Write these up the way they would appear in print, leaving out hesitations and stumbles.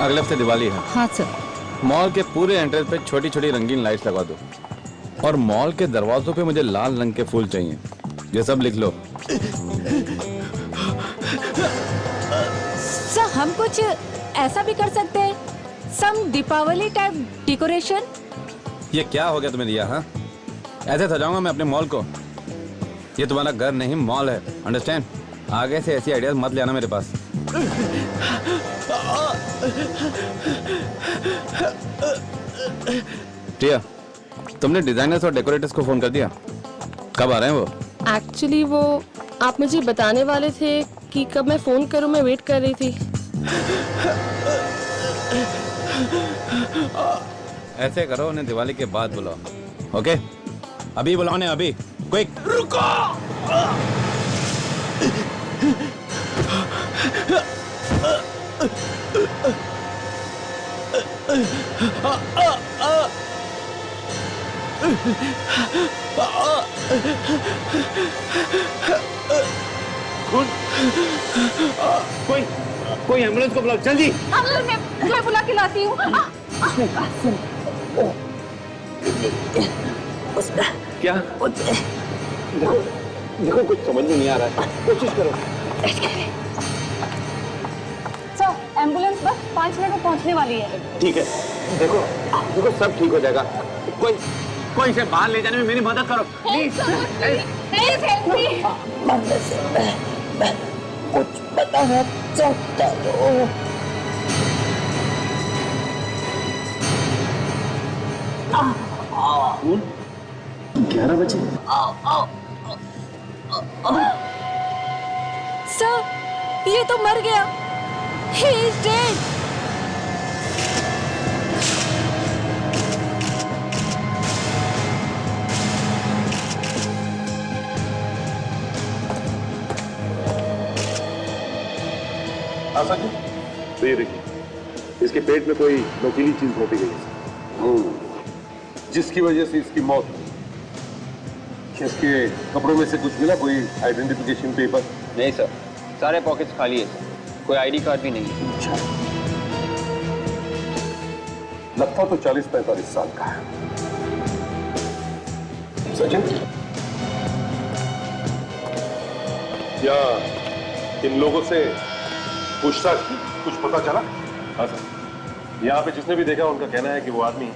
अगले हफ्ते दिवाली है। हाँ सर। मॉल के पूरे एंट्रेंस पे छोटी छोटी रंगीन लाइट्स लगा दो और मॉल के दरवाजों पे मुझे लाल रंग के फूल चाहिए। ये सब लिख लो। सर हम कुछ ऐसा भी कर सकते हैं, सम दीपावली टाइप डेकोरेशन। ये क्या हो गया तुम्हें दिया? हाँ, ऐसे सजाऊंगा मैं अपने मॉल को? ये तुम्हारा घर नहीं मॉल है, अंडरस्टैंड? आगे से ऐसी आइडियाज मत ले आना मेरे पास। टिया, तुमने डिजाइनर्स और डेकोरेटर्स को फोन कर दिया? कब आ रहे हैं वो? एक्चुअली वो आप मुझे बताने वाले थे कि कब मैं फोन करूं, मैं वेट कर रही थी। ऐसे करो, उन्हें दिवाली के बाद बुलाओ। ओके, अभी बुलाओ ने, अभी क्विक। रुको। कोई एम्बुलेंस को बुलाओ जल्दी। मैं बुला के लाती हूँ। क्या? देखो कुछ समझ में नहीं आ रहा है, कोशिश करो। सर एम्बुलेंस बस 5 मिनट में पहुँचने वाली है। ठीक है, देखो देखो सब ठीक हो जाएगा। कोई इसे बाहर ले जाने में मेरी मदद करो प्लीज। Please help me. कुछ बताना चाहता हूँ। 11 बजे। सर ये तो मर गया। He is dead. Asha ji, तो ये देखिए, इसके पेट में कोई नोकीली चीज घोटी गई है, जिसकी वजह से इसकी मौत हुई। इसके कपड़ों में से कुछ मिला? कोई आइडेंटिफिकेशन पेपर? नहीं सर, सारे पॉकेट्स खाली है सर, कोई आईडी कार्ड भी नहीं है। अच्छा, लगता तो 40-45 साल का है। सचिन, या इन लोगों से पूछताछ की, कुछ पता चला? हाँ सर, यहाँ पे जिसने भी देखा उनका कहना है कि वो आदमी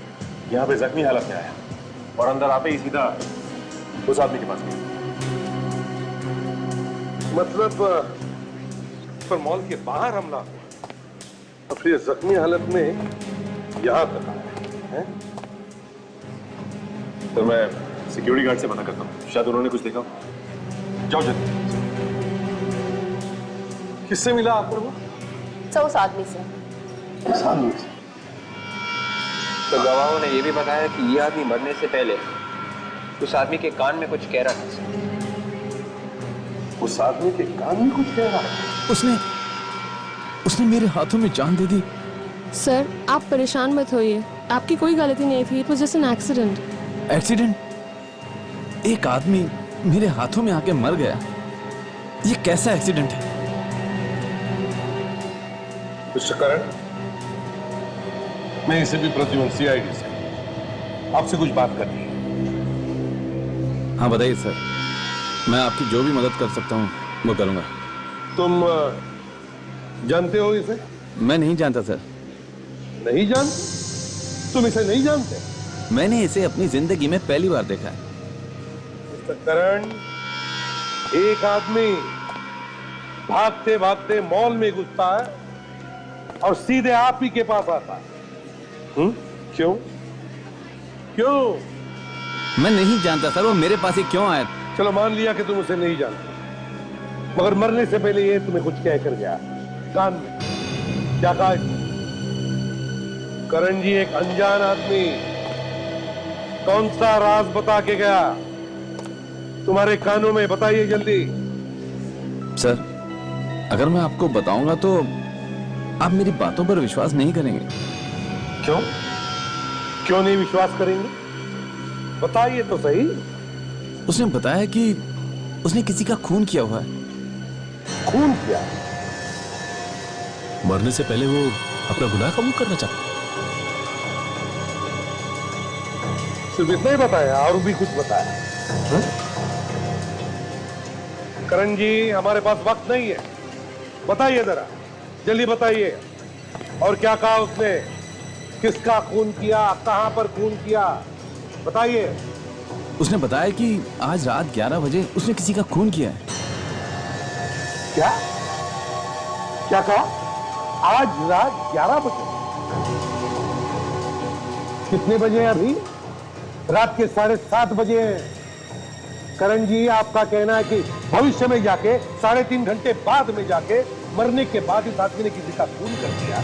यहाँ पे जख्मी हालत में आया और अंदर आते ही सीधा उस आदमी के पास गया। मतलब पर मॉल के बाहर हमला हुआ और फिर जख्मी हालत में यहाँ तक आया है। तो मैं सिक्योरिटी गार्ड से पता करता हूँ, शायद उन्होंने कुछ देखा। जाओ जल्दी। किससे मिला आपको वो? उस आदमी से। इस आदमी से? तो गवाहों ने ये भी बताया कि ये आदमी मरने से पहले उस आदमी के कान में कुछ कह रहा था। उस आदमी के कान में कुछ कह रहा है? उसने मेरे हाथों में जान दे दी। सर आप परेशान मत होइए, आपकी कोई गलती नहीं थी। It was just an accident. Accident? एक आदमी मेरे हाथों में आके मर गया, ये कैसा एक्सीडेंट है? मिस्टर करण, मैं इसे भी प्रद्युम्न सीआईडी से आपसे कुछ बात करनी है। हाँ बताइए सर, मैं आपकी जो भी मदद कर सकता हूँ वो करूँगा। तुम जानते हो इसे? मैं नहीं जानता सर। नहीं जान? तुम इसे नहीं जानते? मैंने इसे अपनी जिंदगी में पहली बार देखा है। मिस्टर करण, एक आदमी भागते भागते मॉल में घुसता है और सीधे आप ही के पास आता है। क्यों? क्यों? मैं नहीं जानता सर, वो मेरे पास ही क्यों आया? चलो मान लिया कि तुम उसे नहीं जानते, मगर मरने से पहले ये तुम्हें कुछ कह कर गया कान में। क्या कहा? करण जी, एक अनजान आदमी कौन सा राज बता के गया तुम्हारे कानों में? बताइए जल्दी। सर, अगर मैं आपको बताऊंगा तो आप मेरी बातों पर विश्वास नहीं करेंगे। क्यों? क्यों नहीं विश्वास करेंगे? बताइए तो सही। उसने बताया कि उसने किसी का खून किया हुआ है। खून किया? मरने से पहले वो अपना गुनाह कबूल करना चाहता हूं। सिर्फ इतना ही बताया और भी कुछ बताया? करण जी, हमारे पास वक्त नहीं है, बताइए जरा, जल्दी बताइए। और क्या कहा उसने? किसका खून किया, कहां पर खून किया, बताइए। उसने बताया कि आज रात 11 बजे उसने किसी का खून किया है। क्या क्या कहा? आज रात 11 बजे? कितने बजे हैं अभी? रात के 7:30 बजे हैं। करण जी, आपका कहना है कि भविष्य में जाके 3.5 घंटे बाद में जाके मरने के बाद इस आदमी ने किसी का खून कर दिया।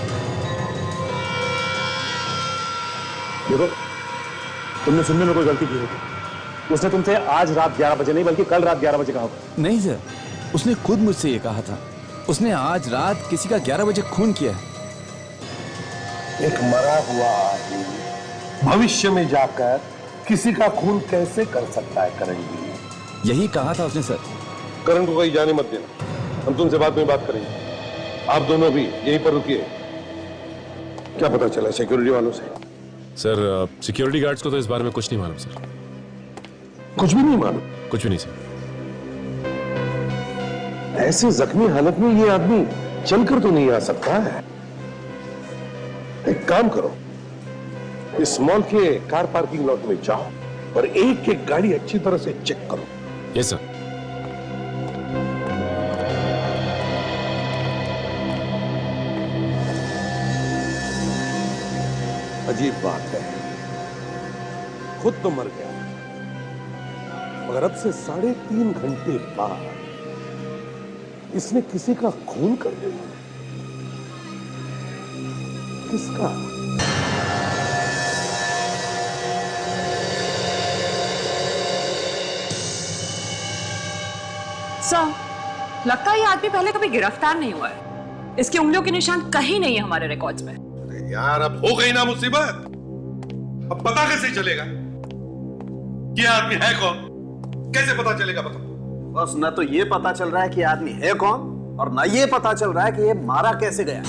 देखो, तुमने सुनने में कोई गलती की होगी। उसने तुमसे आज रात 11 बजे नहीं बल्कि कल रात 11 बजे कहा होगा। नहीं सर, उसने खुद मुझसे ये कहा था। उसने आज रात किसी का 11 बजे खून किया है। एक मरा हुआ आदमी भविष्य में जाकर किसी का खून कैसे कर सकता है करण जी? यही कहा था उसने सर। करण को कहीं जाने मत देना, हम तुमसे बाद में बात करेंगे। आप दोनों भी यहीं पर रुकिए। क्या पता चला सिक्योरिटी वालों से? सर, सिक्योरिटी गार्ड्स को तो इस बारे में कुछ नहीं मालूम सर। कुछ भी नहीं मालूम? कुछ भी नहीं सर। ऐसे जख्मी हालत में ये आदमी चलकर तो नहीं आ सकता है। एक काम करो, इस मॉल के कार पार्किंग लॉट में जाओ और एक एक गाड़ी अच्छी तरह से चेक करो। Yes sir. अजीब बात है, खुद तो मर गया मगर अब से 3.5 घंटे बाद इसने किसी का खून कर दिया। किसका? सर, लगता है ये आदमी पहले कभी गिरफ्तार नहीं हुआ है। इसकी उंगलियों के निशान कहीं नहीं है हमारे रिकॉर्ड्स में। यार, अब हो गई ना मुसीबत। अब पता कैसे चलेगा कि आदमी है कौन? कैसे पता चलेगा बताओ? बस न तो ये पता चल रहा है कि आदमी है कौन और न ये पता चल रहा है कि ये मारा कैसे गया।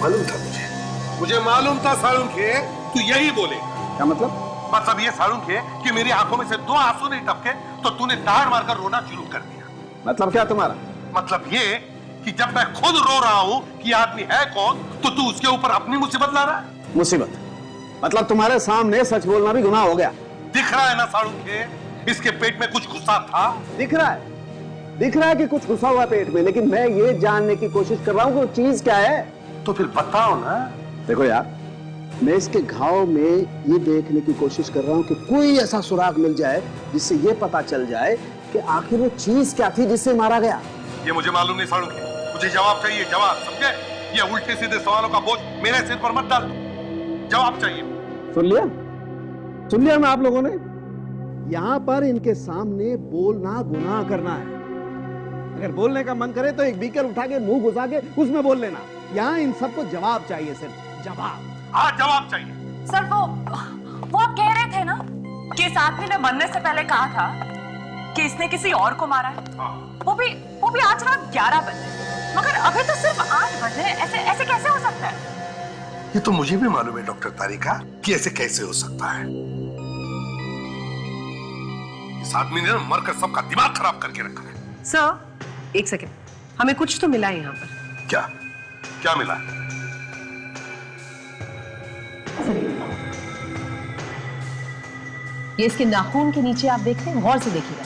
मालूम था मुझे मालूम था साळुंखे, तू यही बोलेगा। क्या मतलब? मतलब ये साळुंखे कि मेरी आंखों में से 2 आंसू नहीं टपके तो तूने दाढ़ मारकर रोना शुरू कर दिया। मतलब क्या तुम्हारा? मतलब ये कि जब मैं खुद रो रहा हूं कि आदमी है कौन तो तू उसके ऊपर अपनी मुसीबत ला रहा है। मुसीबत मतलब तुम्हारे सामने सच बोलना भी गुनाह हो गया। दिख रहा है ना साळुंखे, इसके पेट में कुछ गुस्सा था। दिख रहा है कि कुछ घुसा हुआ पेट में, लेकिन मैं ये जानने की कोशिश कर रहा हूं कि वो चीज क्या है। तो फिर बताओ ना। देखो यार, मैं इसके घाव में ये देखने की कोशिश कर रहा हूं कि कोई ऐसा सुराग मिल जाए जिससे ये पता चल जाए कि आखिर वो चीज क्या थी जिससे मारा गया। ये मुझे मालूम नहीं साळुंखे, मुझे जवाब चाहिए, जवाब, समझे? ये उल्टे सीधे सवालों का बोझ मेरे सिर पर मत डाल दो, जवाब चाहिए। सुन लिया ना आप लोगों ने? यहां पर इनके सामने बोलना गुनाह करना है। अगर बोलने का मन करे तो एक बीकर उठा के मुंह घुसा के उसमें बोल लेना। यहाँ इन सबको जवाब चाहिए, सिर्फ जवाब। हाँ, जवाब चाहिए। सर, वो आप कह रहे थे ना कि इस आदमी ने मरने से पहले कहा था कि इसने किसी और को मारा है। हाँ। वो भी आज रात 11 बजे, मगर अभी तो सिर्फ 8 बजे। ऐसे कैसे हो सकता है? ये तो मुझे भी मालूम है डॉक्टर तारिका कि ऐसे कैसे हो सकता है। इस आदमी ने मरकर सबका दिमाग खराब करके रखा है। सर, एक सेकेंड, हमें कुछ तो मिला है यहाँ पर। क्या मिला? ये इसके नाखून के नीचे आप देखते हैं, गौर से देखिएगा।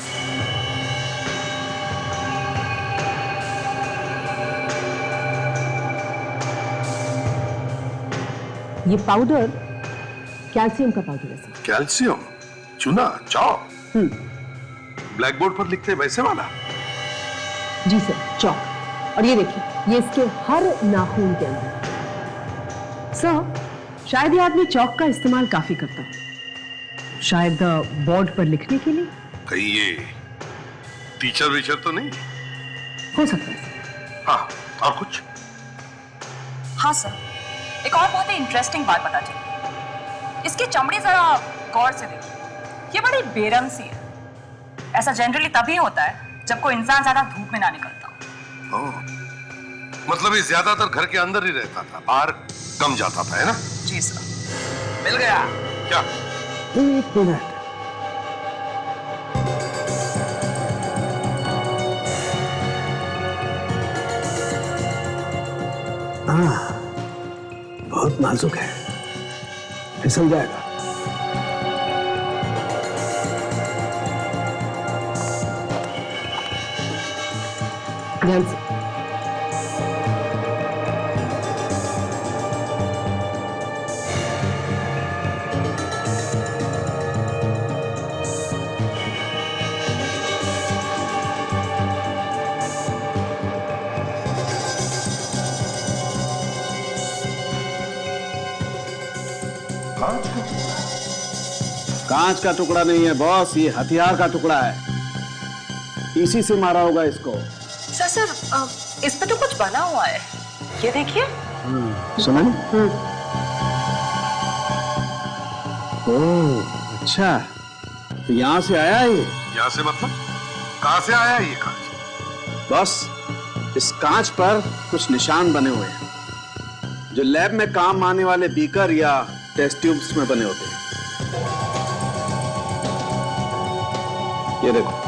ये पाउडर कैल्शियम का पाउडर है सर। कैल्शियम? चूना, चौक? ब्लैक बोर्ड पर लिखते हैं वैसे वाला? जी सर, चौक। और ये देखिए, ये इसके हर नाखून के अंदर। सर, शायद ये आदमी चौक का इस्तेमाल काफी करता है, शायद बोर्ड पर लिखने के लिए। कहीं ये टीचर वीचर तो नहीं? हो सकता है सर। हाँ, और कुछ? हाँ सर, एक और बहुत ही इंटरेस्टिंग बात पता चली। इसकी चमड़ी जरा गौर से देखिए, ये बड़ी बेरंग सी है। ऐसा जनरली तभी होता है जब कोई इंसान ज्यादा धूप में ना निकलता हो। मतलब ये ज्यादातर घर के अंदर ही रहता था, बाहर कम जाता था, है ना? जी सर। मिल गया क्या? 1 मिनट। हाँ, बहुत नाजुक है, फिसल जाएगा। ध्यान से। कांच का टुकड़ा नहीं है बॉस, ये हथियार का टुकड़ा है। इसी से मारा होगा इसको। सर इस पे तो कुछ बना हुआ है, ये देखिए। सुना नहीं? ओह अच्छा, तो यहां से आया है ये? यहाँ से मतलब कहां से आया ये कांच? बॉस, इस कांच पर कुछ निशान बने हुए हैं जो लैब में काम आने वाले बीकर या टेस्ट ट्यूब्स में बने होते हैं। ये देखो।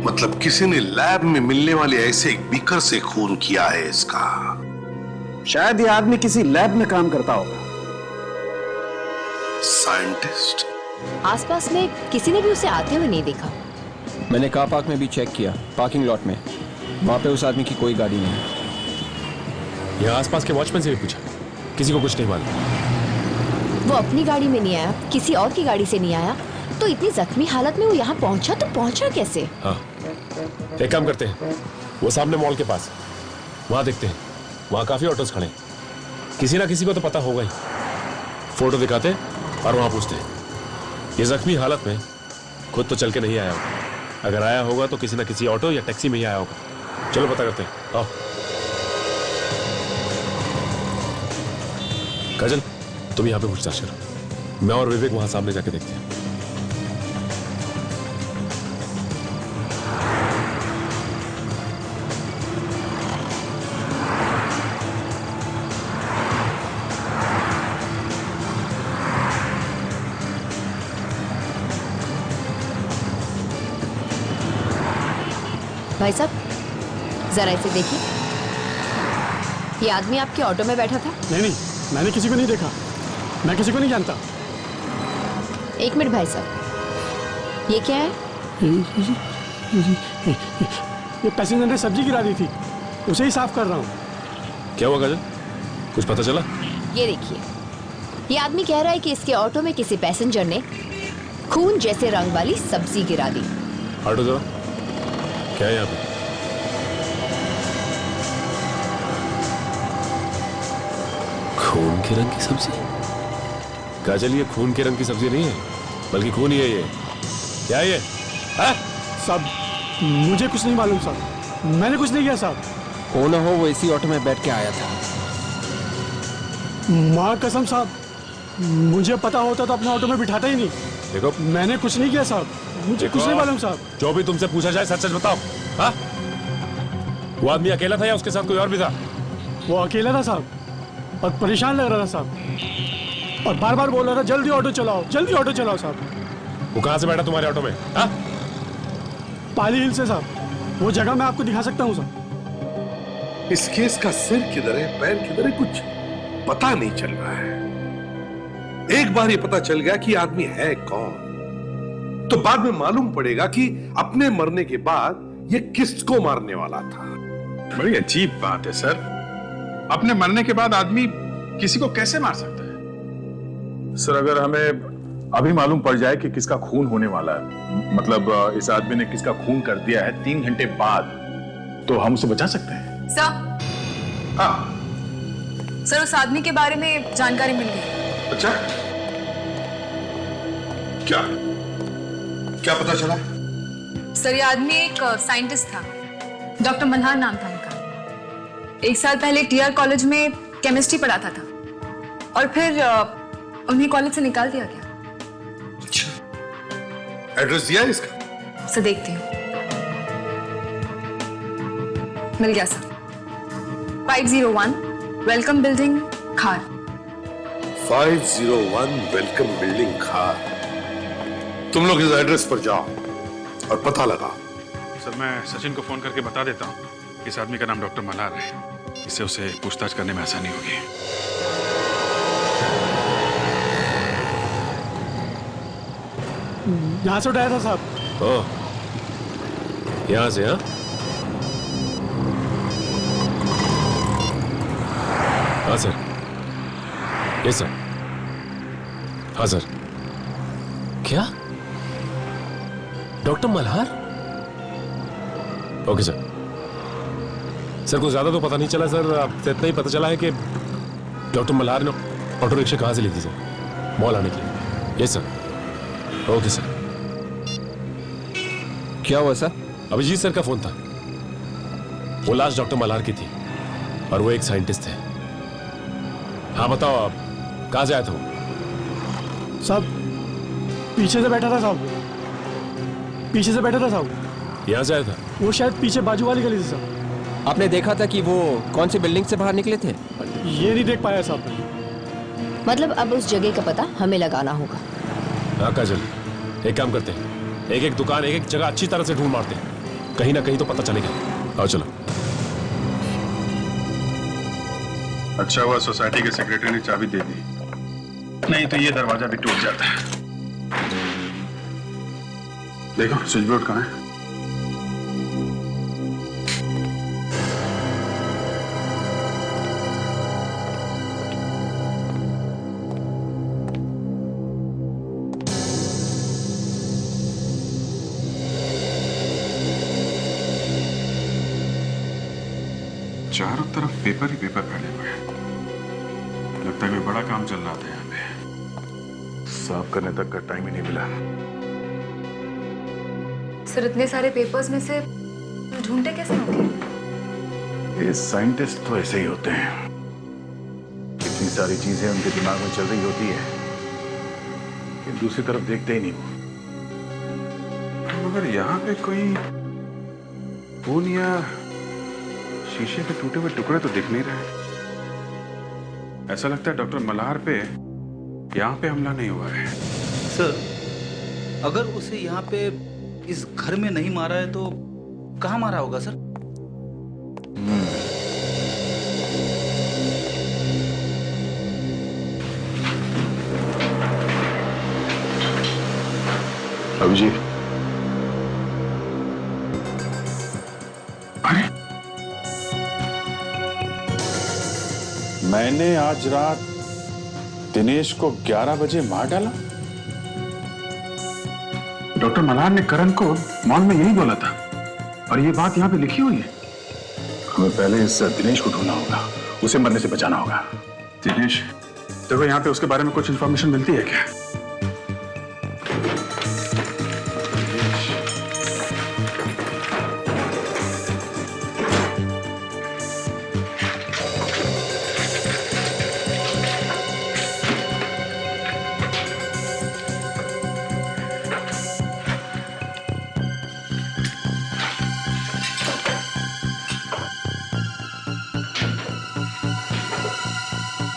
मतलब किसी ने लैब में मिलने वाले ऐसे एक बीकर से खून किया है इसका। शायद ये आदमी किसी लैब में काम करता होगा। साइंटिस्ट। आसपास में किसी ने भी उसे आते हुए नहीं देखा। मैंने कार पार्क में भी चेक किया, पार्किंग लॉट में, वहां पे उस आदमी की कोई गाड़ी नहीं है। यहाँ आसपास के वॉचमैन से भी पूछा, किसी को कुछ नहीं मालूम। वो अपनी गाड़ी में नहीं आया, किसी और की गाड़ी से नहीं आया, तो इतनी जख्मी हालत में वो यहाँ पहुंचा तो पहुंचा कैसे? हाँ, एक काम करते हैं, वो सामने मॉल के पास, वहां देखते हैं, वहां काफी ऑटोस खड़े हैं, किसी ना किसी को तो पता होगा ही। फोटो दिखाते और वहां पूछते हैं। ये जख्मी हालत में खुद तो चल के नहीं आया होगा, अगर आया होगा तो किसी ना किसी ऑटो या टैक्सी में ही आया होगा। चलो पता करते हैं, आओ। काजल, तुम यहाँ पे पूछताछ करो, मैं और विवेक वहां सामने जाके देखते हैं। भाई साहब, जरा इसे देखिए। ये आदमी आपके ऑटो में बैठा था? नहीं, मैंने किसी को नहीं देखा, मैं किसी को नहीं जानता। एक मिनट भाई साहब, ये क्या है? ये पैसेंजर ने सब्जी गिरा दी थी, उसे ही साफ कर रहा हूँ। क्या हुआ काजल, कुछ पता चला? ये देखिए, ये आदमी कह रहा है कि इसके ऑटो में किसी पैसेंजर ने खून जैसे रंग वाली सब्जी गिरा दी। हटो जरा, क्या है यहाँ पे? खून के रंग की सब्जी? काजल, ये खून के रंग की सब्जी नहीं है, बल्कि खून ही है ये। क्या है ये? साहब, मुझे कुछ नहीं मालूम साहब, मैंने कुछ नहीं किया साहब। हो ना हो वो इसी ऑटो में बैठ के आया था। माँ कसम साहब, मुझे पता होता तो अपने ऑटो में बिठाता ही नहीं। देखो, मैंने कुछ नहीं किया साहब, मुझे कुछ नहीं मालूम साहब। जो भी तुमसे पूछा जाए सच सच बताओ। हाँ? वो आदमी अकेला था या उसके साथ कोई और भी था? वो अकेला था साहब, और परेशान लग रहा था साहब, और बार बार बोल रहा था जल्दी ऑटो चलाओ, जल्दी ऑटो चलाओ साहब। वो कहाँ से बैठा तुम्हारे ऑटो में? हाँ? पाली हिल से साहब, वो जगह मैं आपको दिखा सकता हूँ साहब। इस केस का सिर किधर है, पैर किधर है, कुछ पता नहीं चल रहा है। एक बार ये पता चल गया कि आदमी है कौन, तो बाद में मालूम पड़ेगा कि अपने मरने के बाद ये किसको मारने वाला था। बड़ी अजीब बात है सर, अपने मरने के बाद आदमी किसी को कैसे मार सकता है? सर, अगर हमें अभी मालूम पड़ जाए कि किसका खून होने वाला है, मतलब इस आदमी ने किसका खून कर दिया है 3 घंटे बाद, तो हम उसे बचा सकते हैं। सर, हाँ सर, उस आदमी के बारे में जानकारी मिल गई। अच्छा, क्या क्या पता चला? सर, ये आदमी एक साइंटिस्ट था, डॉक्टर मल्हार नाम था इनका। 1 साल पहले टीआर कॉलेज में केमिस्ट्री पढ़ाता था और फिर उन्हें कॉलेज से निकाल दिया गया। एड्रेस दिया है इसका? सर देखती हूँ। मिल गया सर। 501 वेलकम बिल्डिंग खार। 501 वेलकम बिल्डिंग खार। तुम लोग इस एड्रेस पर जाओ और पता लगाओ। सर मैं सचिन को फोन करके बता देता हूँ, इस आदमी का नाम डॉक्टर मल्हार है, इससे उसे पूछताछ करने में आसानी होगी। यहाँ से उठाया था साहब। ओह, यहाँ से? हाँ हाँ सर, यस सर। हाँ सर। क्या doctor Malhar? Okay sir. Sir कुछ ज्यादा तो पता नहीं चला सर, अब इतना ही पता चला है कि डॉक्टर मल्हार ने ऑटो रिक्शा कहाँ से ली थी सर मॉल आने के लिए। Yes sir. Okay sir. क्या हुआ सर? अभिजीत सर का फोन था। वो लाश डॉक्टर मल्हार की थी और वो एक साइंटिस्ट थे। हाँ बताओ आप कहाँ से आए थे वो? साहब पीछे से बैठा था साहब, पीछे से बैठा था साहब। यहाँ से आया था? वो शायद पीछे बाजू वाली गली से साहब। आपने देखा था कि वो कौन सी बिल्डिंग से बाहर निकले थे? ये नहीं देख पाया साहब। मतलब अब उस जगह का पता हमें लगाना होगा। हाँ काजल, एक काम करते हैं, एक एक दुकान एक एक जगह अच्छी तरह से ढूंढ मारते हैं, कहीं ना कहीं तो पता चलेगा। आओ चलो। अच्छा हुआ सोसाइटी के सेक्रेटरी ने चाबी दे दी, नहीं तो ये दरवाजा भी टूट जाता है। देखो स्विच बोर्ड कहाँ है? चारों तरफ पेपर ही पेपर फैले हुए हैं। लगता है कोई बड़ा काम चल रहा था यहाँ पे। साफ करने तक का टाइम ही नहीं मिला। सर इतने सारे पेपर्स में से ढूंढते कैसे होंगे? ये साइंटिस्ट तो ऐसे ही होते हैं, इतनी सारी चीजें उनके दिमाग में चल रही होती है कि दूसरी तरफ देखते ही नहीं वो। मगर यहाँ पे कोई खून या शीशे के टूटे हुए टुकड़े तो दिख नहीं रहे। ऐसा लगता है डॉक्टर मल्हार पे यहाँ पे हमला नहीं हुआ है। सर अगर उसे यहाँ पे इस घर में नहीं मारा है तो कहाँ मारा होगा सर? अभिजीत, मैंने आज रात दिनेश को 11 बजे मार डाला। डॉक्टर मल्हार ने करण को मॉल में यही बोला था और ये बात यहाँ पे लिखी हुई है। हमें पहले इस दिनेश को ढूंढना होगा, उसे मरने से बचाना होगा। दिनेश, देखो यहाँ पे उसके बारे में कुछ इंफॉर्मेशन मिलती है क्या?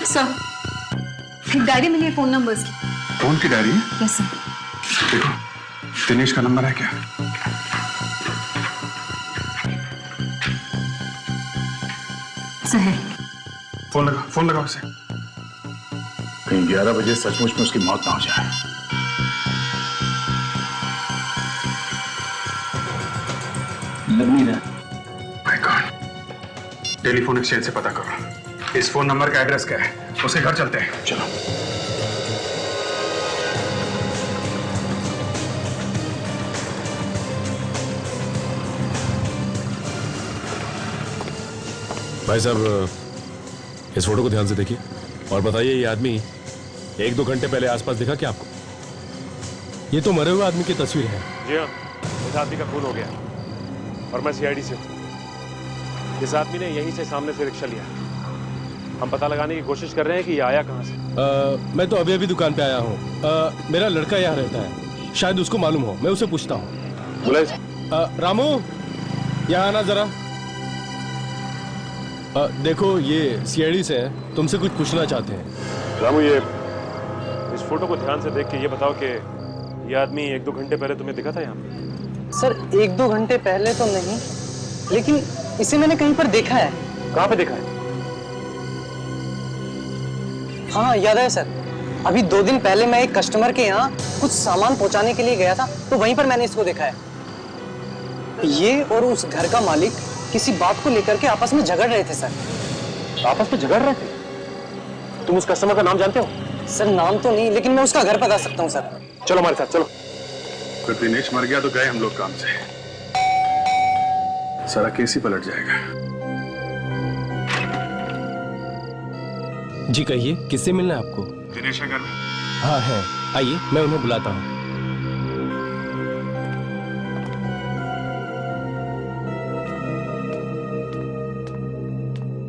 सर एक डायरी मिली है फोन नंबर्स की। फोन की डायरी? Yes sir. देखो दिनेश का नंबर है क्या? सर है। फोन लगाओ उसे। कहीं 11 बजे सचमुच में उसकी मौत ना हो जाए। लग नहीं रहा। माय गॉड, टेलीफोन एक्सचेंज से पता करो इस फोन नंबर का एड्रेस क्या है, उसके घर चलते हैं। चलो। भाई साहब इस फोटो को ध्यान से देखिए और बताइए, ये आदमी 1-2 घंटे पहले आसपास दिखा क्या आपको? ये तो मरे हुए आदमी की तस्वीर है। जी हाँ, इस आदमी का खून हो गया और मैं सीआईडी से हूँ। इस आदमी ने यहीं से सामने से रिक्शा लिया। हम पता लगाने की कोशिश कर रहे हैं कि ये आया कहाँ से। मैं तो अभी अभी दुकान पे आया हूँ। मेरा लड़का यहाँ रहता है, शायद उसको मालूम हो, मैं उसे पूछता हूँ। रामू, यहाँ आना जरा। देखो ये सीआईडी से हैं, तुमसे कुछ पूछना चाहते हैं। रामू, ये इस फोटो को ध्यान से देख के ये बताओ कि ये आदमी 1-2 घंटे पहले तुम्हें दिखा था यहाँ पे? सर 1-2 घंटे पहले तो नहीं, लेकिन इसे मैंने कहीं पर देखा है। कहाँ पे देखा है? हाँ याद है सर, अभी 2 दिन पहले मैं एक कस्टमर के यहाँ कुछ सामान पहुंचाने के लिए गया था, तो वहीं पर मैंने इसको देखा है। ये और उस घर का मालिक किसी बात को लेकर के आपस में झगड़ रहे थे सर। आपस में झगड़ रहे थे? तुम उस कस्टमर का नाम जानते हो? सर नाम तो नहीं, लेकिन मैं उसका घर बता सकता हूँ सर। चलो हमारे साथ चलो। फिर दिनेश मर गया तो गए हम लोग काम से, सारा केस ही पलट जाएगा। जी कहिए, किससे मिलना है आपको? दिनेश है घर में? हाँ है, आइए मैं उन्हें बुलाता हूँ।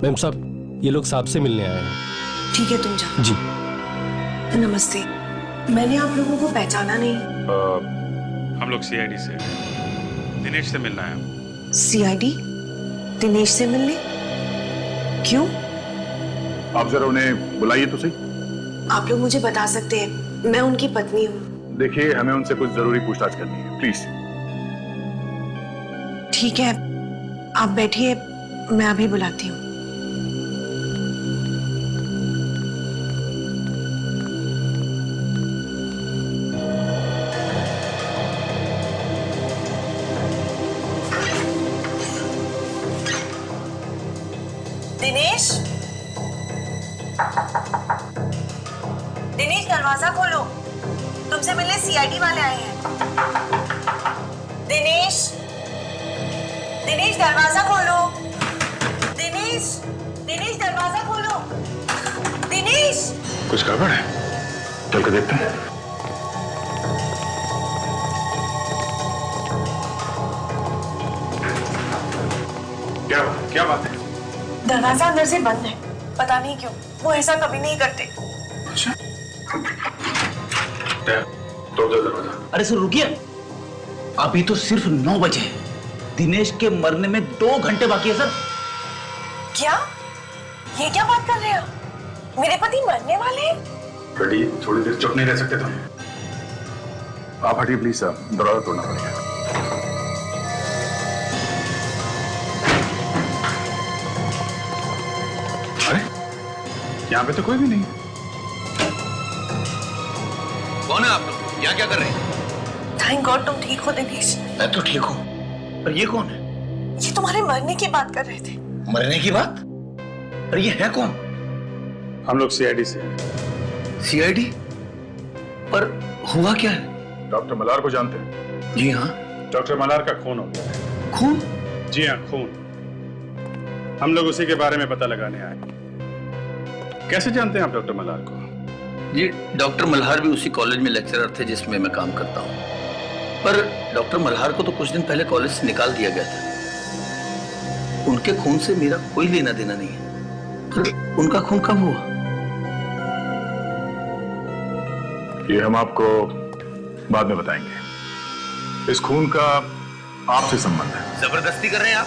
मैम साहब, ये लोग साहब से मिलने आए हैं। ठीक है, तुम जाओ। जी नमस्ते, मैंने आप लोगों को पहचाना नहीं। हम लोग सीआईडी से, दिनेश से मिलना है। सीआईडी? दिनेश से मिलने? क्यों? आप जरा उन्हें बुलाइए तो सही। आप लोग मुझे बता सकते हैं, मैं उनकी पत्नी हूँ। देखिए, हमें उनसे कुछ जरूरी पूछताछ करनी है, प्लीज। ठीक है, आप बैठिए, मैं अभी बुलाती हूँ। दिनेश, दिनेश दरवाजा खोलो, तुमसे मिलने सीआईडी वाले आए हैं। दिनेश, दिनेश दरवाजा खोलो। दिनेश, दिनेश दरवाजा खोलो। दिनेश! कुछ गड़बड़ है, चल के देखते हैं। क्या बात है? दरवाजा अंदर से बंद है, पता नहीं क्यों, वो ऐसा कभी नहीं करते। अच्छा, तो दरवाजा। अरे सर रुकिए, अभी तो सिर्फ 9 बजे हैं। दिनेश के मरने में 2 घंटे बाकी है सर। क्या? ये क्या बात कर रहे हो? मेरे पति मरने वाले हैं? बेटी, थोड़ी देर चुप नहीं रह सकते तुम? आप हटिए प्लीज, साहब दरवाजा तोड़ना पड़ेगा। अरे यहाँ पे तो कोई भी नहीं। कौन है आप लोग? यहाँ क्या कर रहे हैं? थैंक गॉड तुम ठीक हो दिनेश। मैं तो ठीक हूँ, पर ये कौन है? ये तुम्हारे मरने की बात कर रहे थे। मरने की बात? पर ये है कौन? हम लोग सीआईडी से। सीआईडी? पर हुआ क्या है? डॉक्टर मल्हार को जानते हैं? जी हाँ। डॉक्टर मल्हार का खून हो गया है। खून? जी हाँ, खून। हम लोग उसी के बारे में पता लगाने आए। कैसे जानते हैं आप डॉक्टर मल्हार को? जी, डॉक्टर मल्हार भी उसी कॉलेज में लेक्चरर थे जिसमें मैं काम करता हूँ। पर डॉक्टर मल्हार को तो कुछ दिन पहले कॉलेज से निकाल दिया गया था। उनके खून से मेरा कोई लेना देना नहीं है। पर उनका खून कब हुआ? ये हम आपको बाद में बताएंगे। इस खून का आपसे संबंध है। जबरदस्ती कर रहे हैं आप?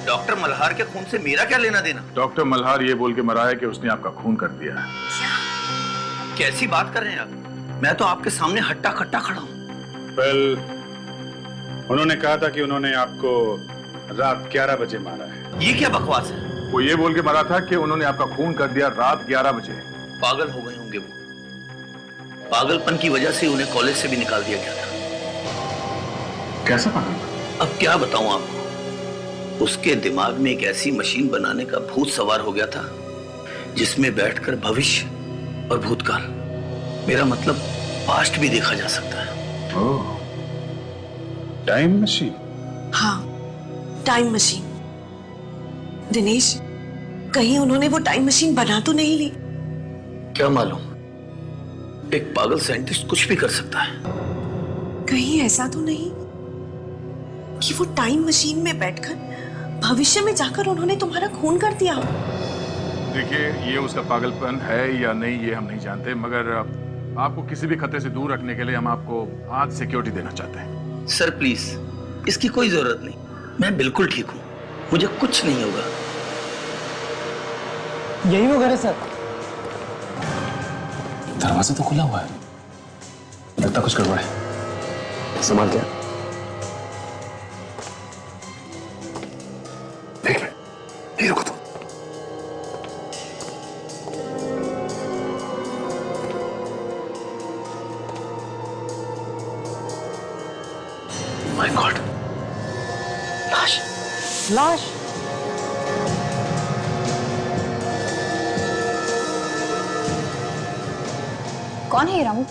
डॉक्टर मल्हार के खून से मेरा क्या लेना देना? डॉक्टर मल्हार ये बोल के मरा है कि उसने आपका खून कर दिया है। कैसी बात कर रहे हैं आप? मैं तो आपके सामने हट्टा कट्टा खड़ा हूँ। उन्होंने कहा था कि उन्होंने आपको रात 11 बजे मारा है। ये क्या बकवास है? वो ये बोल के मरा था कि उन्होंने आपका खून कर दिया रात 11 बजे। पागल हो गए होंगे वो। पागलपन की वजह से उन्हें कॉलेज से भी निकाल दिया गया था। कैसा पागल? अब क्या बताऊं आपको? उसके दिमाग में एक ऐसी मशीन बनाने का भूत सवार हो गया था जिसमें बैठकर भविष्य और भूतकाल, मेरा मतलब पास्ट भी देखा जा सकता है। ओह, टाइम मशीन? हाँ, टाइम मशीन। दिनेश, कहीं उन्होंने वो टाइम मशीन बना तो नहीं ली? क्या मालूम, एक पागल साइंटिस्ट कुछ भी कर सकता है। कहीं ऐसा तो नहीं कि वो टाइम मशीन में बैठकर भविष्य में जाकर उन्होंने तुम्हारा खून कर दिया? देखिए, ये उसका पागलपन है या नहीं ये हम नहीं जानते, मगर आपको किसी भी खतरे से दूर रखने के लिए हम आपको आज सिक्योरिटी देना चाहते हैं। सर प्लीज, इसकी कोई जरूरत नहीं, मैं बिल्कुल ठीक हूँ, मुझे कुछ नहीं होगा। यही वो घर है सर। दरवाजा तो खुला हुआ है, लगता कुछ गड़बड़ है। संभाल के देख ले, ये रुको तुम। माय गॉड, लाश लाश। कौन है ये रामू?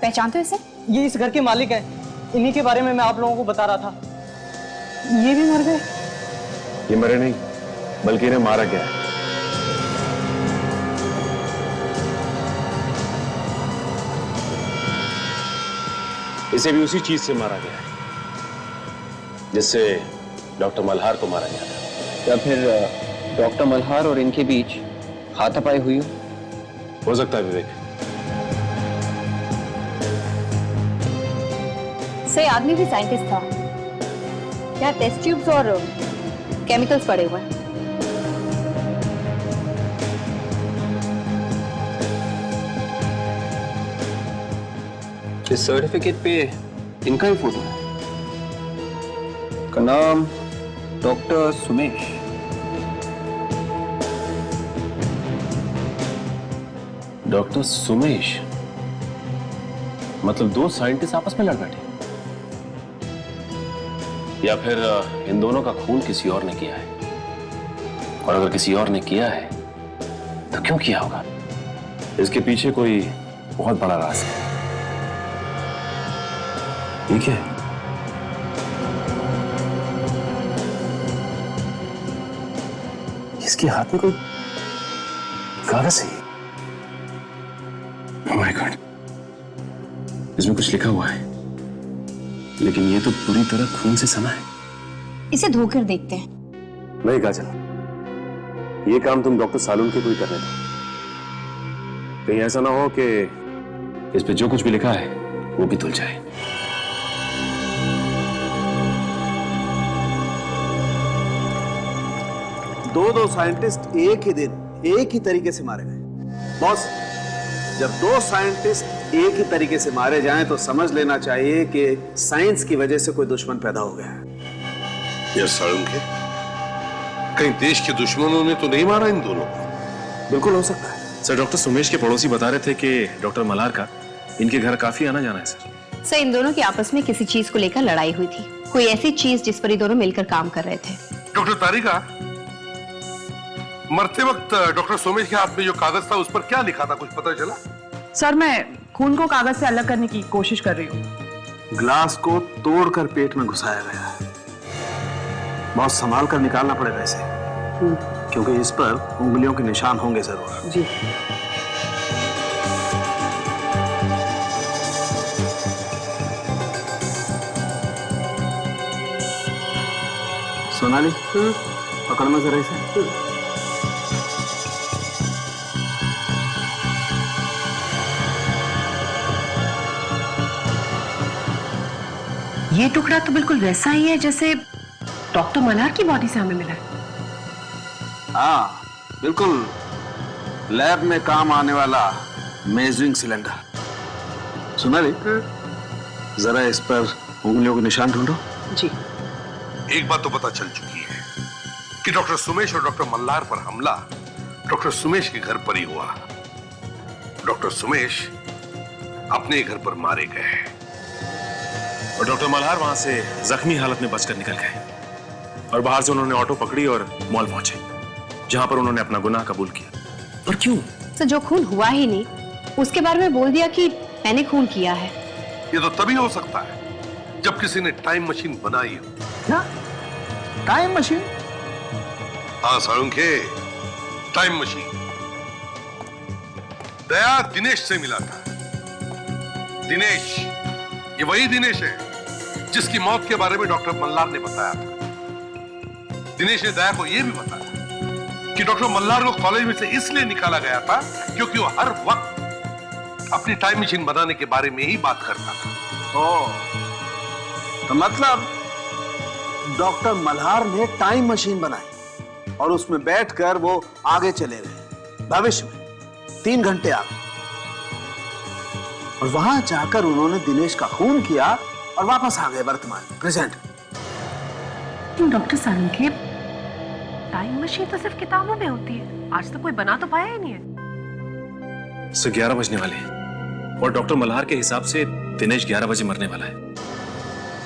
पहचानते हो इसे? ये इस घर के मालिक हैं। इन्हीं के बारे में मैं आप लोगों को बता रहा था। ये भी मर गए? ये मरे नहीं, बल्कि इन्हें मारा गया है। इसे भी उसी चीज से मारा गया है जिससे डॉक्टर मल्हार को मारा गया था। या फिर डॉक्टर मल्हार और इनके बीच हाथापाई हुई हो सकता है विवेक। से आदमी भी साइंटिस्ट था। यहाँ टेस्ट ट्यूब्स और केमिकल्स पड़े हुए हैं। इस सर्टिफिकेट पे इनका ही फोटो है। का नाम डॉक्टर सुमेश। डॉक्टर सुमेश? मतलब दो साइंटिस्ट आपस में लड़ बैठे, या फिर इन दोनों का खून किसी और ने किया है? और अगर किसी और ने किया है तो क्यों किया होगा? इसके पीछे कोई बहुत बड़ा राज है। ठीक है, इसके हाथ में कोई कागज है। ओह माय गॉड, इसमें कुछ लिखा हुआ है, लेकिन ये तो पूरी तरह खून से सना है। इसे धोकर देखते हैं। नहीं काजल, ये काम तुम डॉक्टर सालून के कोई करने दो। कहीं ऐसा ना हो कि इस पे जो कुछ भी लिखा है वो भी धुल जाए। दो साइंटिस्ट एक ही दिन एक ही तरीके से मारे गए। बॉस, जब दो साइंटिस्ट एक ही तरीके से मारे जाएं तो समझ लेना चाहिए कि साइंस की वजह से कोई दुश्मन पैदा हो गया है। यार सालून के, कहीं देश के दुश्मनों ने तो नहीं मारा इन दोनों को? बिल्कुल हो सकता है सर। डॉक्टर सुमेश के पड़ोसी बता रहे थे कि डॉक्टर मल्हार का इनके घर काफी आना जाना है सर। सर, इन दोनों की आपस में किसी चीज को लेकर लड़ाई हुई थी, कोई ऐसी चीज जिस पर ये दोनों मिलकर काम कर रहे थे। डॉक्टर तारिका, मरते वक्त डॉक्टर सोमेश के हाथ में जो कागज था उस पर क्या लिखा था, कुछ पता चला? सर, मैं खून को कागज से अलग करने की कोशिश कर रही हूँ। ग्लास को तोड़कर पेट में घुसाया गया है। बहुत संभाल कर निकालना पड़ेगा इसे, क्योंकि इस पर उंगलियों के निशान होंगे जरूर। जी। सोनाली, पकड़ना जरा इसे। ये टुकड़ा तो बिल्कुल वैसा ही है जैसे डॉक्टर मल्हार की बॉडी से हमें मिला है। हाँ, बिल्कुल लैब में काम आने वाला मेजरिंग सिलेंडर। सोनाली, जरा इस पर उंगलियों के निशान ढूंढो। जी। एक बात तो पता चल चुकी है कि डॉक्टर सुमेश और डॉक्टर मल्हार पर हमला डॉक्टर सुमेश के घर पर ही हुआ। डॉक्टर सुमेश अपने घर पर मारे गए और डॉक्टर मल्हार वहां से जख्मी हालत में बचकर निकल गए और बाहर से उन्होंने ऑटो पकड़ी और मॉल पहुंचे, जहां पर उन्होंने अपना गुनाह कबूल किया। और क्यों? सर, जो खून हुआ ही नहीं उसके बारे में बोल दिया कि मैंने खून किया है। ये तो तभी हो सकता है जब किसी ने टाइम मशीन बनाई हो। क्या टाइम मशीन? हाँ साळुंखे, टाइम मशीन। दया दिनेश से मिला था। दिनेश, ये वही दिनेश है जिसकी मौत के बारे में डॉक्टर मल्हार ने बताया था। दिनेश ने दया को यह भी बताया कि डॉक्टर मल्हार को कॉलेज में से इसलिए निकाला गया था क्योंकि वो हर वक्त अपनी टाइम मशीन बनाने के बारे में ही बात करता था। तो मतलब डॉक्टर मल्हार ने टाइम मशीन बनाई और उसमें बैठकर वो आगे चले गए भविष्य में 3 घंटे आगे, और वहां जाकर उन्होंने दिनेश का खून किया और वापस आ गए वर्तमान प्रेजेंट। डॉक्टर सारंगखेप, टाइम मशीन तो सिर्फ किताबों में होती है, आज तक कोई बना तो पाया ही नहीं है। 11 बजने वाले हैं और डॉक्टर मल्हार के हिसाब से दिनेश 11 बजे मरने वाला है।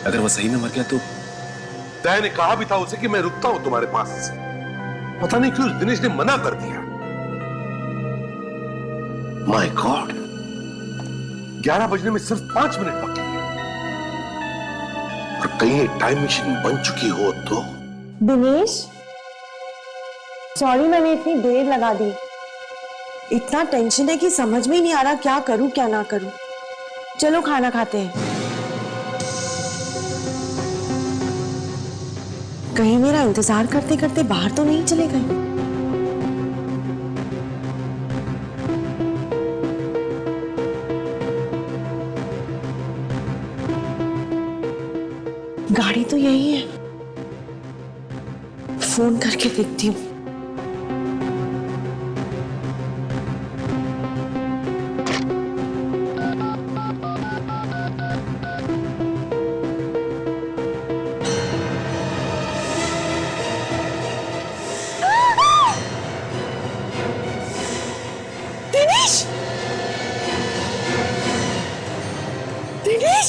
अगर वो सही में मर गया तो दया ने कहा भी था उसे कि मैं रुकता हूं तुम्हारे पास, पता नहीं क्यों दिनेश ने मना कर दिया। माय गॉड, 11 बजने में सिर्फ 5 मिनट बाकी है और कहीं टाइम मशीन बन चुकी हो तो। दिनेश, सॉरी मैंने इतनी देर लगा दी। इतना टेंशन है कि समझ में ही नहीं आ रहा क्या करूं क्या ना करूं। चलो खाना खाते हैं। कहीं मेरा इंतजार करते करते बाहर तो नहीं चले गए। गाड़ी तो यही है, फोन करके देखती हूँ। दिनेश, दिनेश,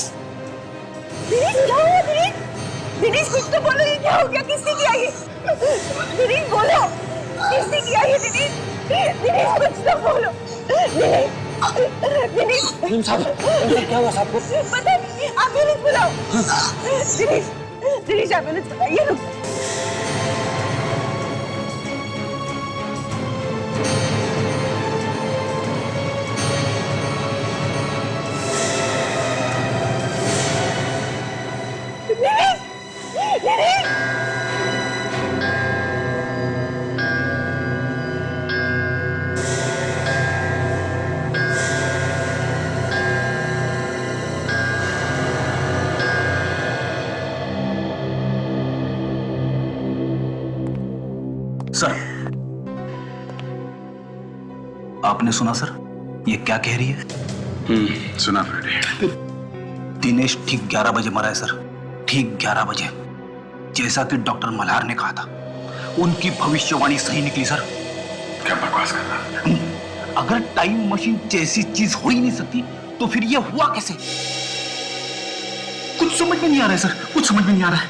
दिनेश क्या हुआ? दिनेश, दिनेश कुछ तो बोलो, ये क्या हो गया? किसने किया ये? दिनेश बोलो, किसने किया ये? दिनेश, दिनेश कुछ तो बोलो। दिनेश, दिनेश साहब, क्या हुआ साहब को? पता नहीं, एम्बुलेंस बुलाओ। दिनेश, दिनेश एम्बुलेंस बुलाइए। रुक, सर, आपने सुना सर ये क्या कह रही है? सुना फ्रेडी। दिनेश ठीक 11 बजे मरा है सर, ठीक 11 बजे, जैसा कि डॉक्टर मल्हार ने कहा था। उनकी भविष्यवाणी सही निकली सर। क्या बकवास कर रहा? अगर टाइम मशीन जैसी चीज हो ही नहीं सकती तो फिर ये हुआ कैसे? कुछ समझ में नहीं आ रहा है सर, कुछ समझ में नहीं आ रहा है।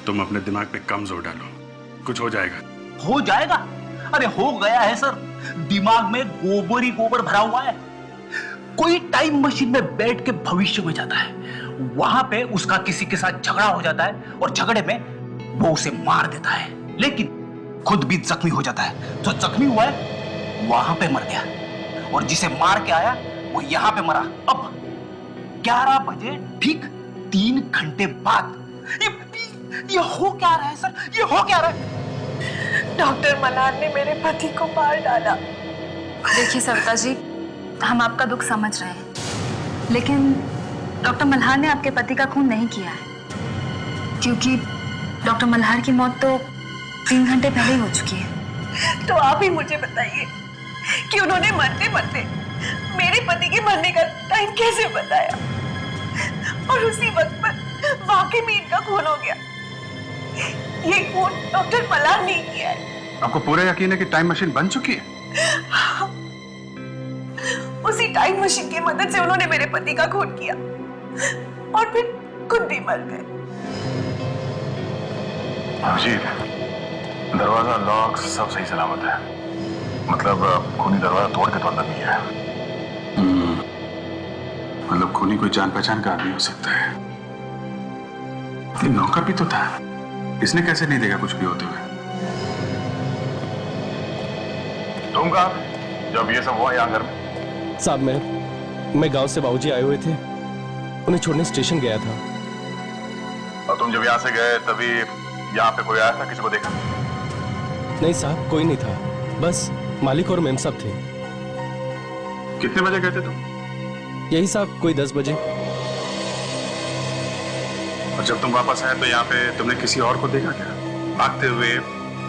तुम अपने दिमाग पे कम जोर डालो, कुछ हो जाएगा। हो जाएगा? अरे हो गया है सर, दिमाग में गोबर ही गोबर भरा हुआ है। कोई टाइम मशीन में बैठ के भविष्य में जाता है, वहां पे उसका किसी के साथ झगड़ा हो जाता है और झगड़े में वो उसे मार देता है, लेकिन खुद भी जख्मी हो जाता है। जो जख्मी हुआ है वहां पे मर गया और जिसे मार के आया वो यहां पे मरा। अब 11 बजे ठीक 3 घंटे बाद ये हो क्या रहा है सर? ये हो क्या रहा है? डॉक्टर मल्हार ने मेरे पति को मार डाला। देखिए सविता जी, हम आपका दुख समझ रहे हैं, लेकिन डॉक्टर मल्हार ने आपके पति का खून नहीं किया है, क्योंकि डॉक्टर मल्हार की मौत तो 3 घंटे पहले ही हो चुकी है। तो आप ही मुझे बताइए कि उन्होंने मरते मरते मेरे पति के मरने का टाइम कैसे बताया, और उसी वक्त पर वाकई में इनका खून हो गया। ये खून डॉक्टर मल्हार ने किया है। आपको पूरा यकीन है कि टाइम मशीन बन चुकी है? उसी टाइम मशीन की मदद से उन्होंने मेरे पति का खून किया और फिर खुद भी मर गए। अजीब, दरवाजा लॉक सब सही सलामत है, मतलब खूनी दरवाजा तोड़ के तो अंदर नहीं है। मतलब खूनी कोई जान पहचान का आदमी हो सकता है। ये नौकर भी तो था, इसने कैसे नहीं देखा कुछ भी होते हुए? तुम कहा जब ये सब हुआ यहाँ घर में? साहब मैं गांव से बाबूजी आए हुए थे, उन्हें छोड़ने स्टेशन गया था। और तुम जब यहाँ से गए तभी यहाँ पे कोई आया था? किसी को देखा? नहीं साहब, कोई नहीं था, बस मालिक और मेम साहब थे। कितने बजे गए थे तुम? यही साहब, कोई 10 बजे। और जब तुम वापस आए तो यहाँ पे तुमने किसी और को देखा क्या, भागते हुए?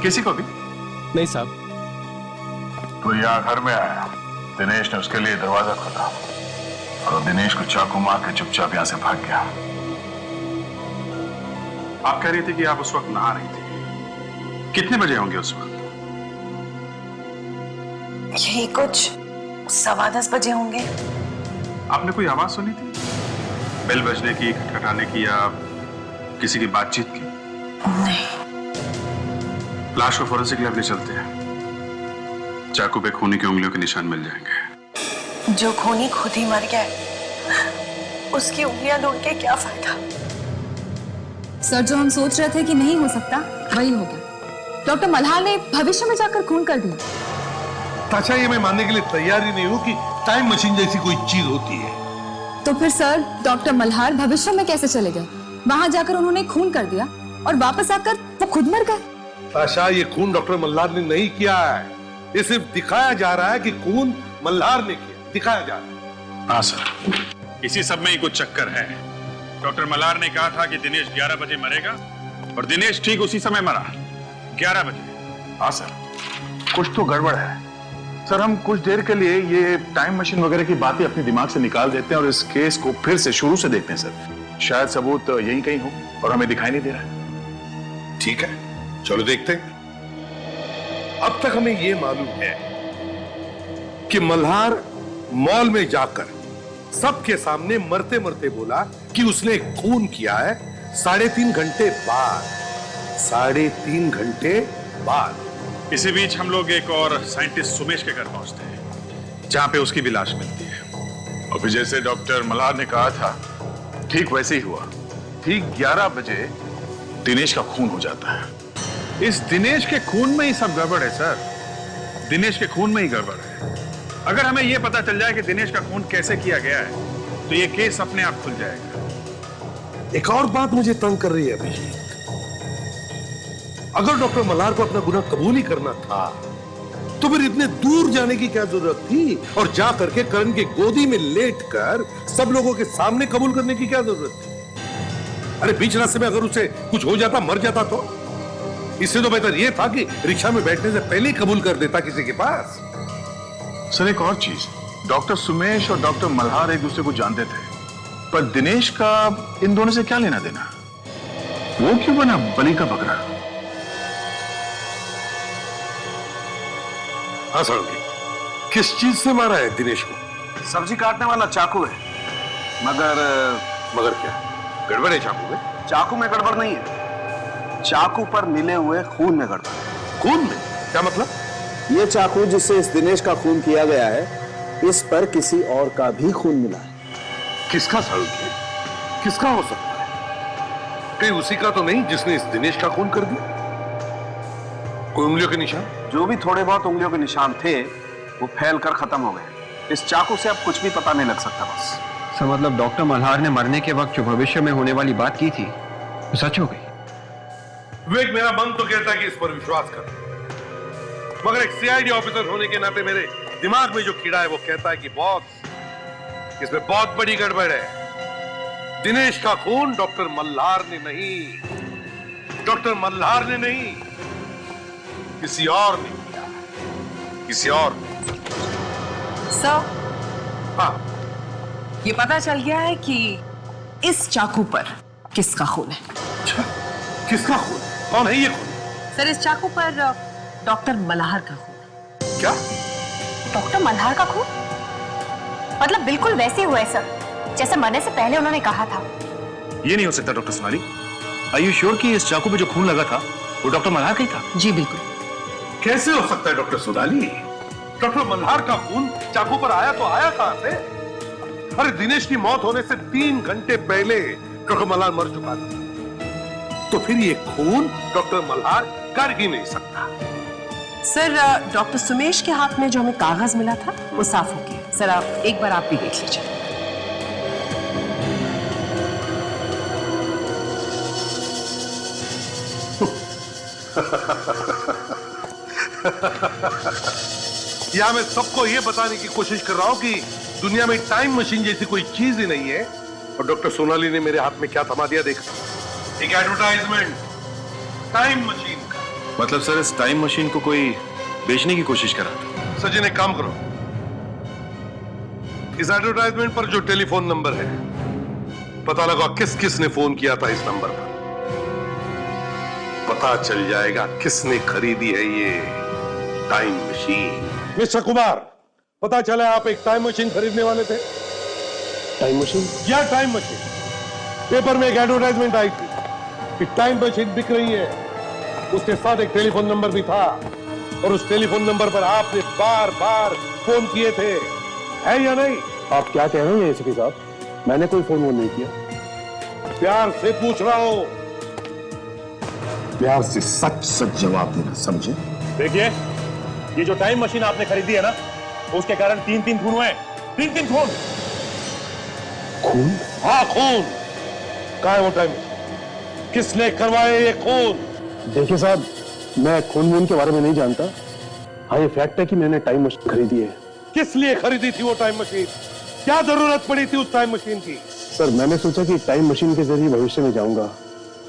किसी को भी? नहीं साहब। तो यहाँ घर में आया, दिनेश ने उसके लिए दरवाजा खोला और दिनेश को चाकू मार के चुपचाप यहाँ से भाग गया। आप कह रही थी कि आप उस वक्त नहा रही थी, कितने बजे होंगे उस वक्त? यही कुछ 10:15 बजे होंगे। आपने कोई आवाज सुनी थी, बेल बजने की, खटखटाने की, या किसी की बातचीत की? नहीं। लाश को फोरेंसिक लैब ले चलते हैं, चाकू पे खूनी की उंगलियों के निशान मिल जाएंगे। जो खूनी खुद ही मर गया, उसकी उंगलियां ढूंढ के क्या फायदा? सर, जो हम सोच रहे थे कि नहीं हो सकता, वही हो गया। डॉक्टर मल्हार ने भविष्य में जाकर खून कर दिया। ताशा, ये मैं मानने के लिए तैयार ही नहीं हूं कि टाइम मशीन जैसी कोई चीज होती है। तो फिर सर, डॉक्टर मल्हार भविष्य में कैसे चले गए? वहां जाकर उन्होंने खून कर दिया और वापस आकर वो खुद मर गए। ताशा, ये खून डॉक्टर मल्हार ने नहीं किया है, ये सिर्फ दिखाया जा रहा है कि खून मल्हार ने किया, दिखाया जा रहा है। हाँ सर, इसी सब में ही कुछ चक्कर है। डॉक्टर मल्हार ने कहा था कि दिनेश 11 बजे मरेगा और दिनेश ठीक उसी समय मरा, 11 बजे। हाँ सर, कुछ तो गड़बड़ है सर। हम कुछ देर के लिए ये टाइम मशीन वगैरह की बातें अपने दिमाग से निकाल देते हैं और इस केस को फिर से शुरू से देखते हैं सर। शायद सबूत यहीं कहीं हो और हमें दिखाई नहीं दे रहा है। ठीक है, चलो देखते हैं। अब तक हमें यह मालूम है कि मल्हार मॉल में जाकर सबके सामने मरते मरते बोला कि उसने खून किया है 3.5 घंटे बाद। 3.5 घंटे बाद। इसी बीच हम लोग एक और साइंटिस्ट सुमेश के घर पहुंचते हैं, जहां पे उसकी भी लाश मिलती है। और फिर जैसे डॉक्टर मल्हार ने कहा था, ठीक वैसे ही हुआ। ठीक 11 बजे दिनेश का खून हो जाता है। इस दिनेश के खून में ही सब गड़बड़ है सर, दिनेश के खून में ही गड़बड़ है। अगर हमें यह पता चल जाए कि दिनेश का खून कैसे किया गया है, तो यह केस अपने आप खुल जाएगा। एक और बात मुझे तंग कर रही है अभिजीत। अगर डॉक्टर मल्हार को अपना गुनाह कबूल ही करना था, तो फिर इतने दूर जाने की क्या जरूरत थी, और जा करके करण की गोदी में लेटकर सब लोगों के सामने कबूल करने की क्या जरूरत थी? अरे बीच रास्ते में अगर उसे कुछ हो जाता, मर जाता, तो इससे तो बेहतर यह था कि रिक्शा में बैठने से पहले ही कबूल कर देता किसी के पास। सर एक और चीज, डॉक्टर सुमेश और डॉक्टर मल्हार एक दूसरे को जानते थे, पर दिनेश का इन दोनों से क्या लेना देना? वो क्यों बना बलि का बकरा? हाँ साहब, किस चीज से मारा है दिनेश को? सब्जी काटने वाला चाकू है, मगर क्या गड़बड़ है चाकू में? चाकू में गड़बड़ नहीं है, चाकू पर मिले हुए खून में गड़बड़ है। खून में? क्या मतलब? ये चाकू जिससे इस दिनेश का खून किया गया है, इस पर किसी और का भी खून मिला है। किसका साहब? किसका हो सकता है? कहीं उसी का तो नहीं जिसने इस दिनेश का खून कर दिया? कोई उंगलियों के निशान? जो भी थोड़े बहुत उंगलियों के निशान थे, वो फैल कर खत्म हो गए। इस चाकू से अब कुछ भी पता नहीं लग सकता बस। सर मतलब डॉक्टर मल्हार ने मरने के वक्त जो भविष्य में होने वाली बात की थी, वो सच हो गई? विवेक, मेरा मन तो कहता है कि इस पर विश्वास कर, मगर एक सीआईडी ऑफिसर होने के नाते मेरे दिमाग में जो कीड़ा है वो कहता है कि बॉस, इसमें बहुत बड़ी गड़बड़ है। दिनेश का खून डॉक्टर मल्हार ने नहीं, डॉक्टर मल्हार ने नहीं, किसी और ने किया, किसी और ने। सर, हाँ, ये पता चल गया है कि इस चाकू पर किसका खून है। किसका खून? कौन है ये खून? सर, इस चाकू पर डॉक्टर मल्हार का खून। क्या? डॉक्टर मल्हार का खून? मतलब बिल्कुल वैसे हुआ है सर, जैसे मरने से पहले उन्होंने कहा था। ये नहीं हो सकता doctor Sonali. Are you sure कि इस चाकू पे जो खून लगा था वो डॉक्टर मल्हार का ही था? जी बिल्कुल। कैसे हो सकता है डॉक्टर सोनाली? डॉक्टर मल्हार का खून चाकू पर आया तो आया कहां से? अरे दिनेश की मौत होने से 3 घंटे पहले डॉक्टर मल्हार मर चुका था, तो फिर ये खून डॉक्टर मल्हार कर ही नहीं सकता। सर, डॉक्टर सुमेश के हाथ में जो हमें कागज मिला था वो साफ हो गया। सर आप एक बार आप भी देख लीजिए। या मैं सबको ये बताने की कोशिश कर रहा हूं कि दुनिया में टाइम मशीन जैसी कोई चीज ही नहीं है। और डॉक्टर सोनाली ने मेरे हाथ में क्या थमा दिया देखा, एक एडवर्टाइजमेंट टाइम मशीन का। मतलब सर इस टाइम मशीन को कोई बेचने की कोशिश कर रहा था? सचिन एक काम करो, इस एडवर्टाइजमेंट पर जो टेलीफोन नंबर है पता लगा किस किस ने फोन किया था इस नंबर पर। पता चल जाएगा किसने खरीदी है ये टाइम मशीन। मिस्टर कुमार, पता चला आप एक टाइम मशीन खरीदने वाले थे। Time machine? या टाइम मशीन। पेपर में एक एडवर्टाइजमेंट आई थी कि टाइम मशीन बिक रही है, उसके साथ एक टेलीफोन नंबर भी था और उस टेलीफोन नंबर पर आपने बार बार फोन किए थे, है या नहीं? आप क्या कह रहे हैं एसीपी साहब? मैंने कोई फोन नहीं किया। प्यार से पूछ रहा हूं। प्यार से सच सच जवाब देना, समझे? देखिए, ये जो टाइम मशीन आपने खरीदी है ना, उसके कारण 3-3 खून हुए। 3-3 खून। खून? हाँ खून। कहाँ है वो टाइम? किसने करवाए ये खून? देखिए साहब, मैं खून वून के बारे में नहीं जानता। हाँ ये फैक्ट है कि मैंने टाइम मशीन खरीदी है। किस लिए खरीदी थी वो टाइम मशीन? क्या जरूरत पड़ी थी उस टाइम मशीन की? सर मैंने सोचा कि टाइम मशीन के जरिए भविष्य में जाऊंगा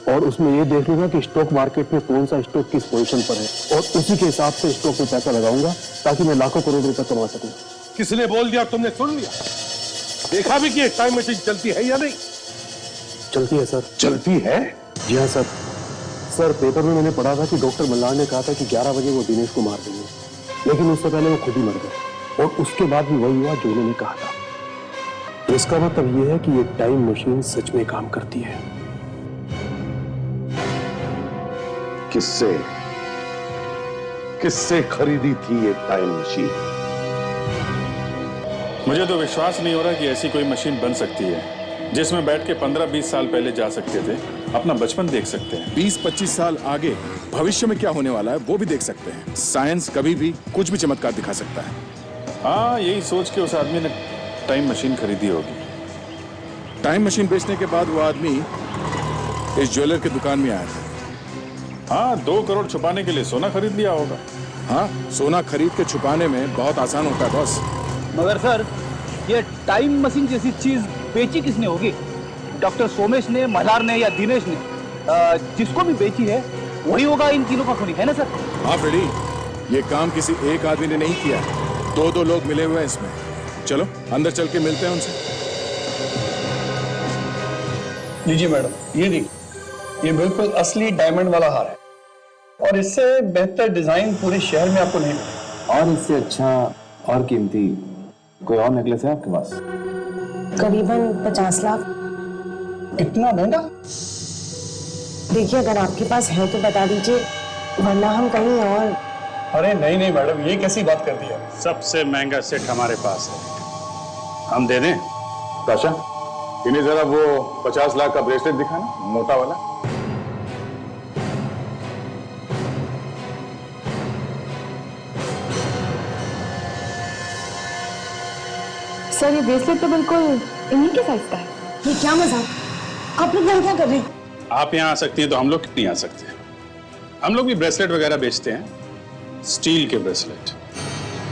और उसमें ये देख लूंगा कि स्टॉक मार्केट में कौन सा स्टॉक किस पोजीशन पर है और उसी के हिसाब से स्टॉक में पैसा लगाऊंगा ताकि मैं लाखों करोड़ रुपए कमा सकूं। किसने बोल दिया, तुमने सुन लिया? देखा भी कि टाइम मशीन चलती है या नहीं? चलती है सर। चलती है? जी हाँ सर। सर पेपर में मैंने पढ़ा था कि डॉक्टर मल्हार ने कहा था कि 11 बजे वो दिनेश को मार देंगे, लेकिन उससे पहले वो खुद ही मर गए और उसके बाद भी वही हुआ जो उन्होंने कहा था। तो इसका मतलब ये है कि ये टाइम मशीन सच में काम करती है। किससे किससे खरीदी थी ये टाइम मशीन? मुझे तो विश्वास नहीं हो रहा कि ऐसी कोई मशीन बन सकती है जिसमें बैठ के 15-20 साल पहले जा सकते थे, अपना बचपन देख सकते हैं। 20-25 साल आगे भविष्य में क्या होने वाला है वो भी देख सकते हैं। साइंस कभी भी कुछ भी चमत्कार दिखा सकता है। हाँ, यही सोच के उस आदमी ने टाइम मशीन खरीदी होगी। टाइम मशीन बेचने के बाद वो आदमी इस ज्वेलर की दुकान में आया था। हाँ, 2 करोड़ छुपाने के लिए सोना खरीद लिया होगा। हाँ, सोना खरीद के छुपाने में बहुत आसान होता है बॉस। मगर सर, ये टाइम मशीन जैसी चीज बेची किसने होगी? डॉक्टर सोमेश ने, मल्हार ने या दिनेश ने? जिसको भी बेची है वही होगा इन तीनों का खूनी, है ना सर? हाँ फ्रेडी, ये काम किसी एक आदमी ने नहीं किया, 2-2 लोग मिले हुए हैं इसमें। चलो अंदर चल के मिलते हैं उनसे। लीजिए मैडम, ये देखिए, ये बिल्कुल असली डायमंड वाला हार है और इससे बेहतर डिजाइन पूरे शहर में आपको नहीं मिलेगा। और इससे अच्छा और कीमती कोई और नेकलेस है आपके पास? करीबन 50 लाख। इतना महंगा? देखिए अगर आपके पास है तो बता दीजिए, वरना हम कहीं और। अरे नहीं नहीं मैडम, ये कैसी बात कर दी है? सबसे महंगा सेट हमारे पास है, हम दे दें। ताशा, इन्हें जरा वो 50 लाख का ब्रेसलेट दिखाना, मोटा वाला। सर ये ब्रेसलेट तो बिल्कुल इन्हीं के साइज का है। ये क्या मजाक, आप लोग यहाँ क्या कर रहे हैं? आप यहाँ आ सकती हैं तो हम लोग क्यों नहीं आ सकते? हम लोग भी ब्रेसलेट वगैरह बेचते हैं, स्टील के ब्रेसलेट।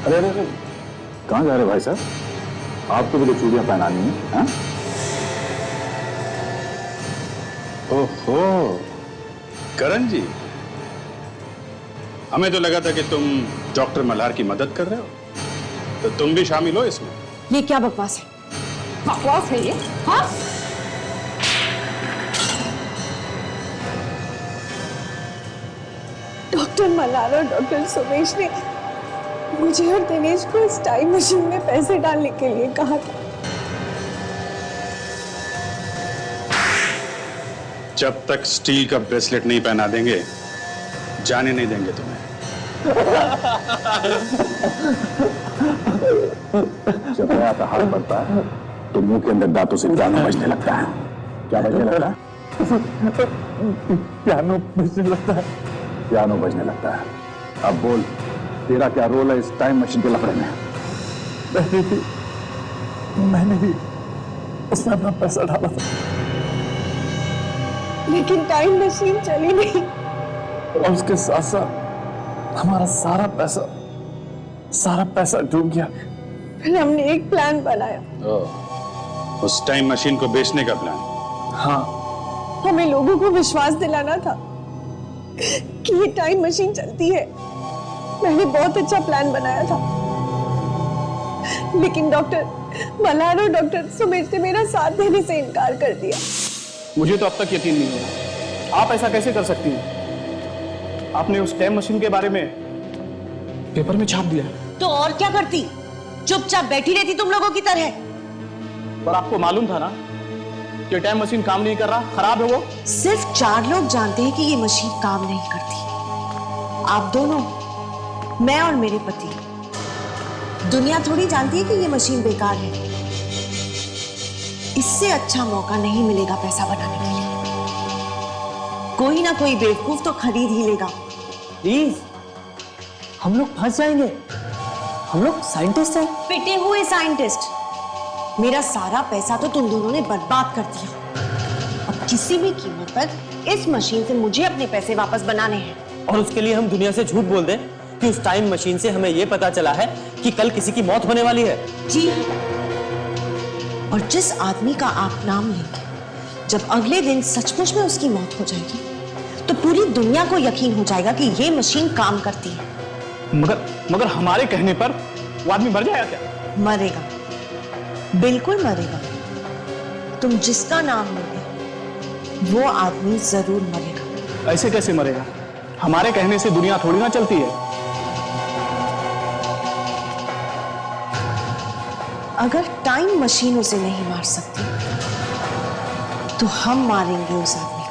अरे अरे अरे, कहाँ जा रहे भाई साहब? आपको भी तो चूड़ियां पहनानी है, हाँ? ओहो, करण जी, हमें तो लगा था कि तुम डॉक्टर मल्हार की मदद कर रहे हो, तो तुम भी शामिल हो इसमें। ये क्या बकवास है? बकवास है ये? हाँ? डॉक्टर मल्हार और डॉक्टर सोमेश ने मुझे और दिनेश को इस टाइम मशीन में पैसे डालने के लिए कहा था। जब तक स्टील का ब्रेसलेट नहीं पहना देंगे, जाने नहीं देंगे तुम्हें। जब नया का हाथ बढ़ता है तो मुंह के अंदर दांतों से पियानो बजने लगता है। क्या बजने लगता है? पियानो बजने लगता है। पियानो बजने लगता है। अब बोल, तेरा क्या रोल है इस टाइम मशीन के लफड़े में? मैंने भी उसमें अपना पैसा डाला था, लेकिन टाइम मशीन चली नहीं। और उसके साथ साथ हमारा सारा पैसा डूब गया। फिर हमने एक प्लान बनाया। उस टाइम मशीन को बेचने का प्लान? हाँ। हमें लोगों को विश्वास दिलाना था कि ये टाइम मशीन चलती है। मैंने बहुत अच्छा प्लान बनाया था, लेकिन डॉक्टर मल्हार और डॉक्टर सुमेश ने मेरा साथ देने से इनकार कर दिया। मुझे तो अब तक यकीन नहीं हो रहा, आप ऐसा कैसे कर सकती हैं? आपने उस टाइम मशीन के बारे में पेपर में छाप दिया। तो और क्या करती? चुपचाप बैठी रहती तुम लोगों की तरह। पर आपको मालूम था ना कि टाइम मशीन काम नहीं कर रहा, खराब है वो। सिर्फ 4 लोग जानते हैं कि ये मशीन काम नहीं करती। आप दोनों, मैं और मेरे पति। दुनिया थोड़ी जानती है कि ये मशीन बेकार है। इससे अच्छा मौका नहीं मिलेगा पैसा बनाने के लिए। कोई ना कोई बेवकूफ तो खरीद ही लेगा। प्लीज, हम लोग फंस जाएंगे। हम लोग साइंटिस्ट हैं। पिटे हुए साइंटिस्ट। मेरा सारा पैसा तो तुम दोनों ने बर्बाद कर दिया। अब किसी भी कीमत पर इस मशीन से मुझे अपने पैसे वापस बनाने हैं। और उसके लिए हम दुनिया से झूठ बोल दें कि उस टाइम मशीन से हमें यह पता चला है कि कल किसी की मौत होने वाली है। जी, और जिस आदमी का आप नाम लेंगे, जब अगले दिन सचमुच में उसकी मौत हो जाएगी, तो पूरी दुनिया को यकीन हो जाएगा कि ये मशीन काम करती है। मगर हमारे कहने पर वो आदमी मर जाएगा क्या? मरेगा, बिल्कुल मरेगा। तुम जिसका नाम लोगे वो आदमी जरूर मरेगा। ऐसे कैसे मरेगा? हमारे कहने से दुनिया थोड़ी ना चलती है। अगर टाइम मशीन उसे नहीं मार सकती, तो हम मारेंगे उस आदमी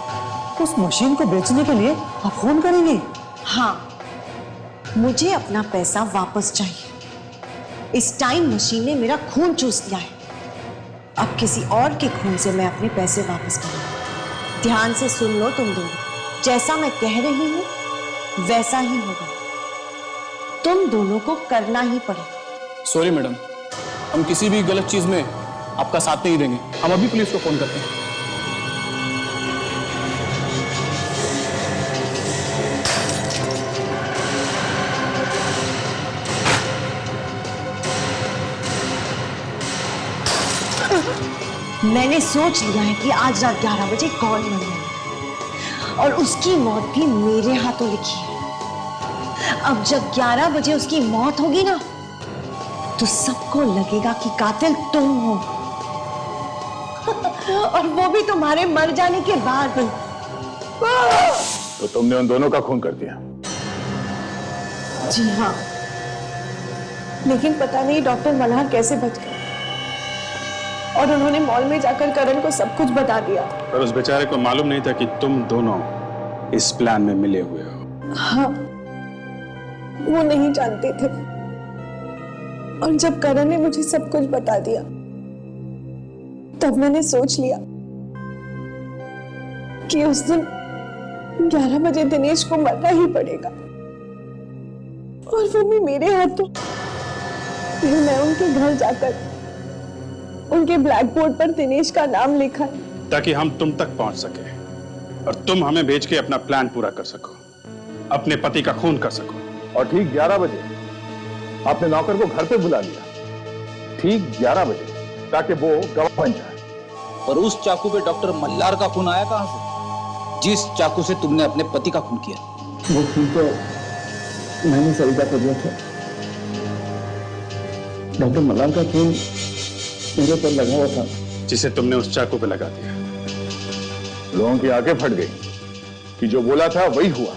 को। उस मशीन को बेचने के लिए आप फोन करेंगे? हाँ, मुझे अपना पैसा वापस चाहिए। इस टाइम मशीन ने मेरा खून चूस लिया है। अब किसी और के खून से मैं अपने पैसे वापस करूंगा। ध्यान से सुन लो तुम दोनों, जैसा मैं कह रही हूं वैसा ही होगा। तुम दोनों को करना ही पड़ेगा। सॉरी मैडम, हम किसी भी गलत चीज में आपका साथ नहीं देंगे। हम अभी पुलिस को फोन करते हैं। मैंने सोच लिया है कि आज रात 11 बजे कौन मरने वाला है, और उसकी मौत भी मेरे हाथों लिखी है। अब जब 11 बजे उसकी मौत होगी ना, तो सबको लगेगा कि कातिल तुम हो। और वो भी तुम्हारे मर जाने के बाद। तो तुमने उन दोनों का खून कर दिया? जी हाँ, लेकिन पता नहीं डॉक्टर मल्हार कैसे बच गए, और उन्होंने मॉल में जाकर करण को सब कुछ बता दिया। पर उस बेचारे को मालूम नहीं था कि तुम दोनों इस प्लान में मिले हुए हो। हाँ, वो नहीं जानते थे। और जब करण ने मुझे सब कुछ बता दिया, तब मैंने सोच लिया कि उस दिन 11 बजे दिनेश को मरना ही पड़ेगा, और वो भी मेरे हाथों। फिर मैं उनके घर जाकर उनके ब्लैक बोर्ड पर दिनेश का नाम लिखा, ताकि हम तुम तक पहुंच सके और तुम हमें भेज के अपना प्लान पूरा कर सको, अपने पति का खून कर सको। और ठीक 11 बजे आपने नौकर को घर पे बुला लिया, ठीक 11 बजे, ताकि वो गवाह बन जाए। पर उस चाकू पे डॉक्टर मल्हार का खून आया कहां से, जिस चाकू से तुमने अपने पति का खून किया? वो खून तो मैंने सरिता को दिया था। डॉक्टर मल्हार का खून मेरे पर लगा हुआ था, जिसे तुमने उस चाकू पे लगा दिया। लोगों की आंखें फट गई कि जो बोला था वही हुआ।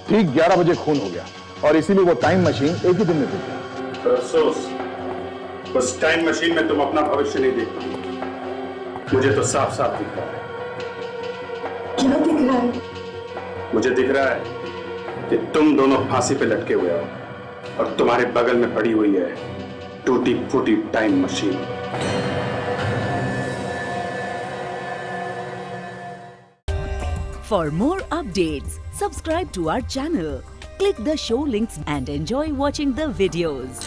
ठीक 11 बजे खून हो गया, और इसीलिए वो टाइम मशीन एक ही दिन में टूट गई। अफसोस, उस टाइम मशीन में तुम अपना भविष्य नहीं देख पाओगे। मुझे तो साफ साफ दिख रहा है। क्या दिख रहा है? मुझे दिख रहा है कि तुम दोनों फांसी पे लटके हुए हो, और तुम्हारे बगल में पड़ी हुई है टूटी फूटी time machine. For more updates, subscribe to our channel, click the show links and enjoy watching the videos.